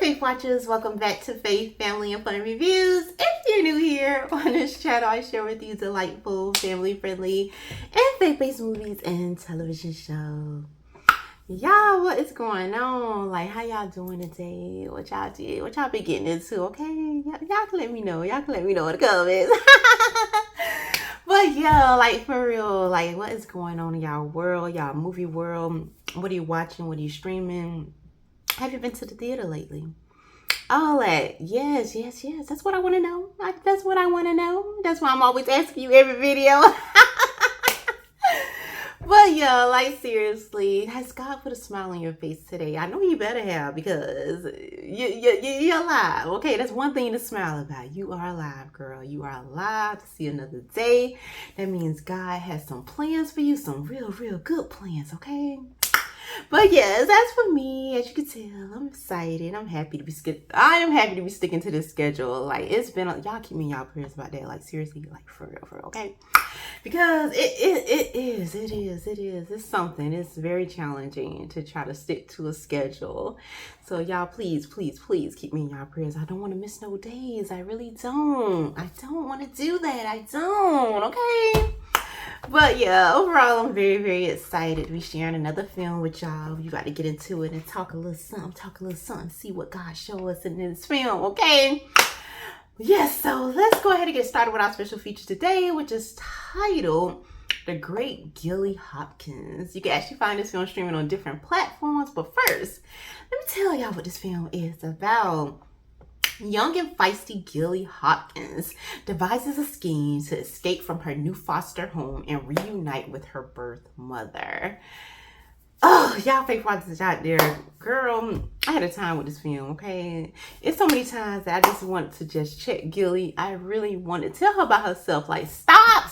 Faith Watchers, welcome back to Faith, Family, and Fun Reviews. If you're new here on this channel, I share with you delightful, family-friendly, and faith-based movies and television shows. Y'all, what is going on? Like, how y'all doing today? What y'all did? What y'all be getting into, okay? Y'all can let me know. Y'all can let me know in the comments. But yeah, like, for real, like, what is going on in y'all world, y'all movie world? What are you watching? What are you streaming? Have you been to the theater lately? All that. Yes. That's what I want to know. That's what I want to know. That's why I'm always asking you every video. But yeah, like, seriously, has God put a smile on your face today? I know you better have, because you're alive. Okay, that's one thing to smile about. You are alive, girl. You are alive to see another day. That means God has some plans for you, some real good plans, okay? But yes, as for me, as you can tell, I'm excited. I am happy to be sticking to this schedule. Like, it's been, y'all keep me in y'all prayers about that. Like, seriously, like, for real, okay? Because it is. It's something. It's very challenging to try to stick to a schedule. So y'all, please keep me in y'all prayers. I don't want to miss no days. I really don't. I don't want to do that. I don't, okay? But yeah, overall, I'm very excited to be sharing another film with y'all. We about to get into it and talk a little something, see what God showed us in this film, okay? Yes, so let's go ahead and get started with our special feature today, which is titled The Great Gilly Hopkins. You can actually find this film streaming on different platforms, but first, let me tell y'all what this film is about. Young and feisty Gilly Hopkins devises a scheme to escape from her new foster home and reunite with her birth mother. Oh, y'all Faith Watchers out there, girl, I had a time with this film, okay? It's so many times that I just wanted to just check Gilly. I really wanted to tell her about herself, like, stop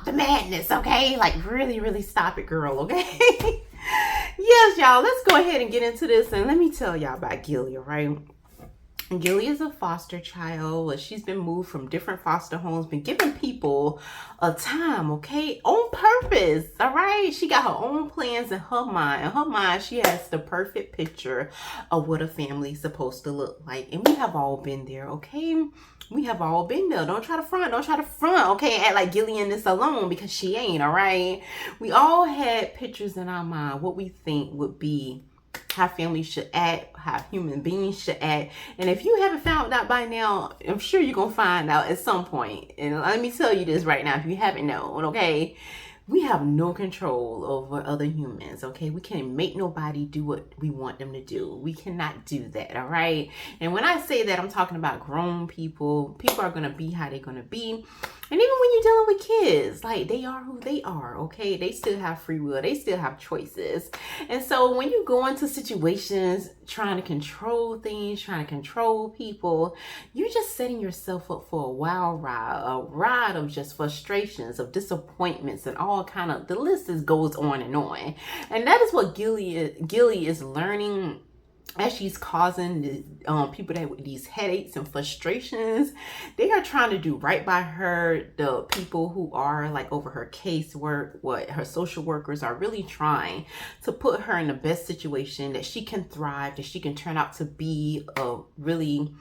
the madness, okay? Like, really stop it, girl, okay? Yes, y'all, let's go ahead and get into this, and let me tell y'all about Gilly, all right? Gilly is a foster child. She's been moved from different foster homes, been giving people a time, okay? On purpose, all right? She got her own plans in her mind. In her mind, she has the perfect picture of what a family's supposed to look like. And we have all been there, okay? We have all been there. Don't try to front, okay? Act like Gilly in this alone, because she ain't, all right? We all had pictures in our mind, what we think would be how families should act, how human beings should act. And if you haven't found out by now, I'm sure you're going to find out at some point. And let me tell you this right now, if you haven't known, okay? We have no control over other humans, okay? We can't make nobody do what we want them to do. We cannot do that, all right? And when I say that, I'm talking about grown people. People are going to be how they're going to be. And even when you're dealing with kids, like, they are who they are, okay? They still have free will. They still have choices. And so when you go into situations trying to control things, trying to control people, you're just setting yourself up for a wild ride, a ride of just frustrations, of disappointments, and all kind of, the list goes on. And that is what Gilly is learning as she's causing the people that with these headaches and frustrations. They are trying to do right by her. The people who are like over her casework, what her social workers are really trying to put her in the best situation that she can thrive, that she can turn out to be a really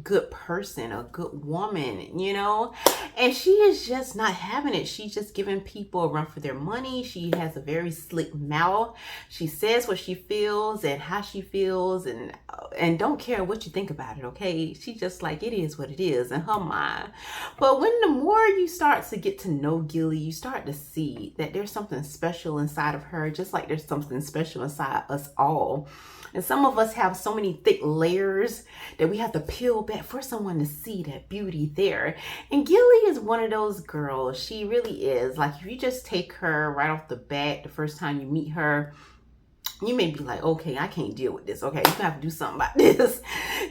good person, a good woman, you know? And she is just not having it. She's just giving people a run for their money. She has a very slick mouth. She says what she feels and how she feels, and don't care what you think about it, okay? She just like, it is what it is in her mind. But when the more you start to get to know Gilly, you start to see that there's something special inside of her, just like there's something special inside us all. And some of us have so many thick layers that we have to peel back for someone to see that beauty there. And Gilly is one of those girls. She really is. Like, if you just take her right off the bat, the first time you meet her, you may be like, okay, I can't deal with this. Okay, you have to do something about this.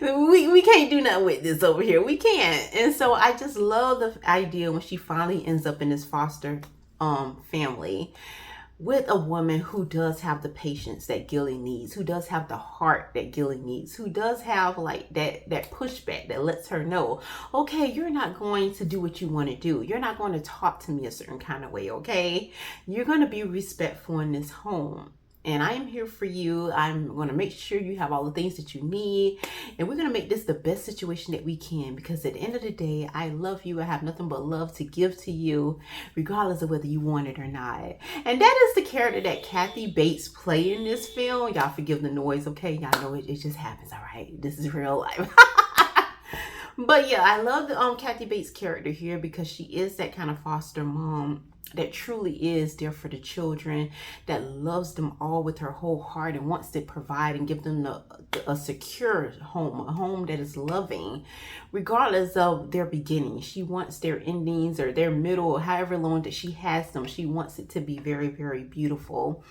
We can't do nothing with this over here. We can't. And so I just love the idea when she finally ends up in this foster family with a woman who does have the patience that Gilly needs, who does have the heart that Gilly needs, who does have like that pushback that lets her know, okay, you're not going to do what you want to do. You're not going to talk to me a certain kind of way, okay? You're going to be respectful in this home. and I am here for you. I'm going to make sure you have all the things that you need, and we're going to make this the best situation that we can, because at the end of the day, I love you. I have nothing but love to give to you, regardless of whether you want it or not. And that is the character that Kathy Bates played in this film. Y'all forgive the noise, okay? Y'all know it just happens, all right? This is real life. But yeah, I love Kathy Bates' character here, because she is that kind of foster mom that truly is there for the children, that loves them all with her whole heart and wants to provide and give them a secure home, a home that is loving, regardless of their beginning. She wants their endings or their middle, however long that she has them. She wants it to be very, very beautiful.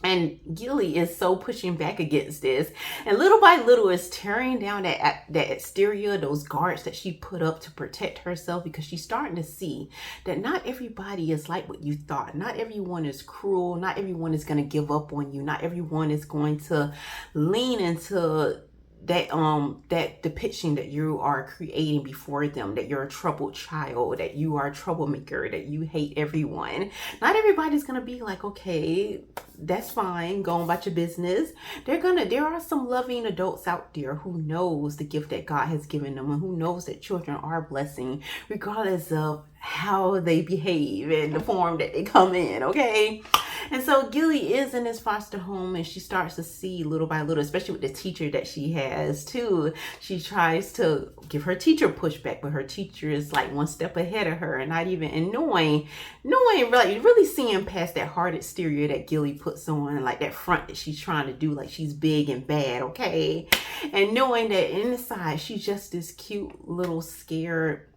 And Gilly is so pushing back against this, and little by little is tearing down that exterior, those guards that she put up to protect herself, because she's starting to see that not everybody is like what you thought. Not everyone is cruel. Not everyone is going to give up on you. Not everyone is going to lean into that depiction that you are creating before them, that you're a troubled child, that you are a troublemaker, that you hate everyone. Not everybody's gonna be like, okay, that's fine, go on about your business. There are some loving adults out there who knows the gift that God has given them, and who knows that children are a blessing, regardless of how they behave and the form that they come in, okay? And so Gilly is in this foster home, and she starts to see little by little, especially with the teacher that she has too. She tries to give her teacher pushback, but her teacher is like one step ahead of her, and not even, and knowing really seeing past that hard exterior that Gilly puts on, like that front that she's trying to do like she's big and bad, okay? And knowing that inside she's just this cute little scared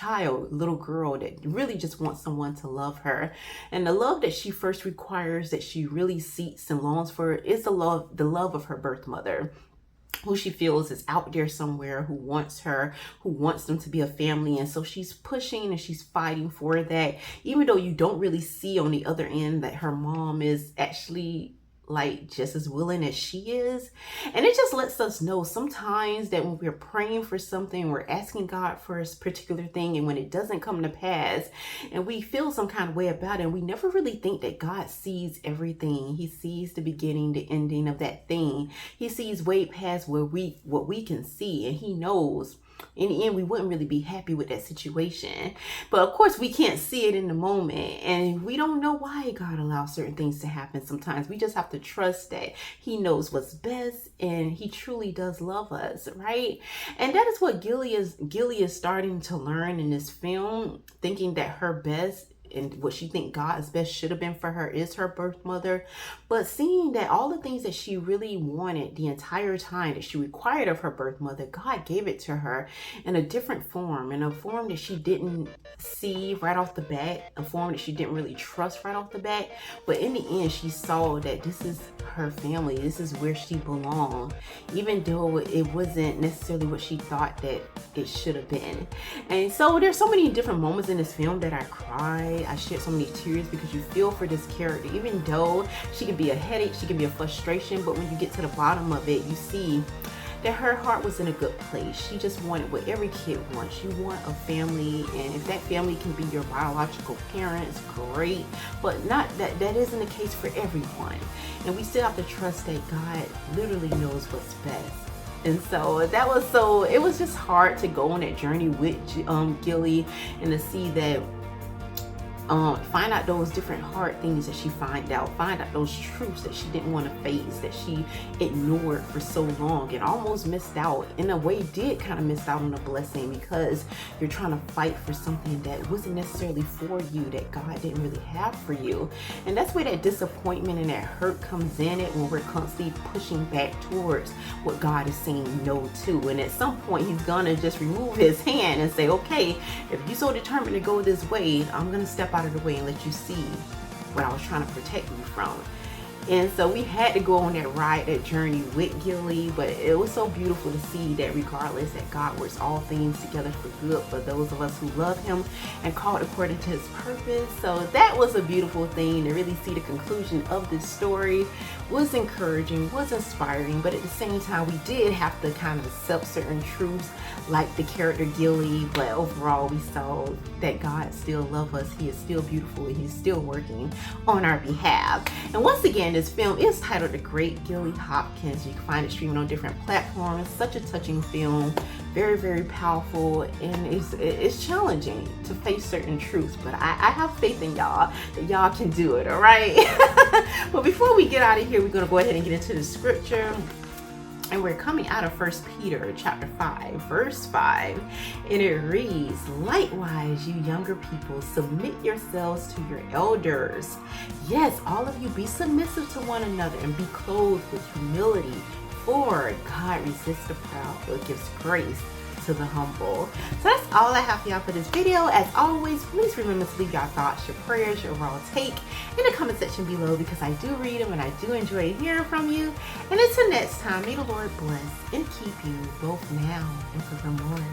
little girl that really just wants someone to love her. And the love that she first requires, that she really seeks and longs for, is the love of her birth mother, who she feels is out there somewhere, who wants her, who wants them to be a family. And so she's pushing and she's fighting for that, even though you don't really see on the other end that her mom is actually like just as willing as she is. And it just lets us know sometimes that when we're praying for something, we're asking God for a particular thing, and when it doesn't come to pass and we feel some kind of way about it, and we never really think that God sees everything. He sees the beginning, the ending of that thing. He sees way past what we can see, and he knows in the end we wouldn't really be happy with that situation. But of course we can't see it in the moment, and we don't know why God allows certain things to happen sometimes. We just have to trust that he knows what's best, and he truly does love us, right? And that is what Gilly is starting to learn in this film, thinking that her best and what she think God's best should have been for her is her birth mother. But seeing that all the things that she really wanted the entire time, that she required of her birth mother, God gave it to her in a different form, in a form that she didn't see right off the bat, a form that she didn't really trust right off the bat. But in the end, she saw that this is her family, this is where she belonged, even though it wasn't necessarily what she thought that it should have been. And so there's so many different moments in this film that I cried. I shed so many tears, because you feel for this character, even though she can be a headache, she can be a frustration, but when you get to the bottom of it, you see that her heart was in a good place. She just wanted what every kid wants. You want a family, and if that family can be your biological parents, great, but not that isn't the case for everyone. And we still have to trust that God literally knows what's best. And so it was just hard to go on that journey with Gilly, and to see that find out those different hard things that she find out those truths that she didn't want to face, that she ignored for so long, and almost missed out, in a way did kind of miss out on a blessing, because you're trying to fight for something that wasn't necessarily for you, that God didn't really have for you. And that's where that disappointment and that hurt comes in, it when we're constantly pushing back towards what God is saying no to. And at some point he's gonna just remove his hand and say, okay, if you're so determined to go this way, I'm gonna step out of the way and let you see what I was trying to protect you from. And so we had to go on that ride, that journey with Gilly, but it was so beautiful to see that regardless, that God works all things together for good for those of us who love him and called according to his purpose. So that was a beautiful thing to really see. The conclusion of this story was encouraging, was inspiring, but at the same time we did have to kind of accept certain truths like the character Gilly, but overall we saw that God still loves us. He is still beautiful, and he's still working on our behalf. And once again, this film is titled The Great Gilly Hopkins. You can find it streaming on different platforms. Such a touching film, very, very powerful, and it's challenging to face certain truths, but I have faith in y'all that y'all can do it, all right? But before we get out of here, we're going to go ahead and get into the scripture. And we're coming out of 1 Peter chapter 5, verse 5. And it reads, "Likewise, you younger people, submit yourselves to your elders. Yes, all of you be submissive to one another and be clothed with humility. For God resists the proud, but gives grace to the humble." So that's all I have for y'all for this video. As always, please remember to leave your thoughts, your prayers, your overall take in the comment section below, because I do read them and I do enjoy hearing from you. And until next time, may the Lord bless and keep you both now and forevermore.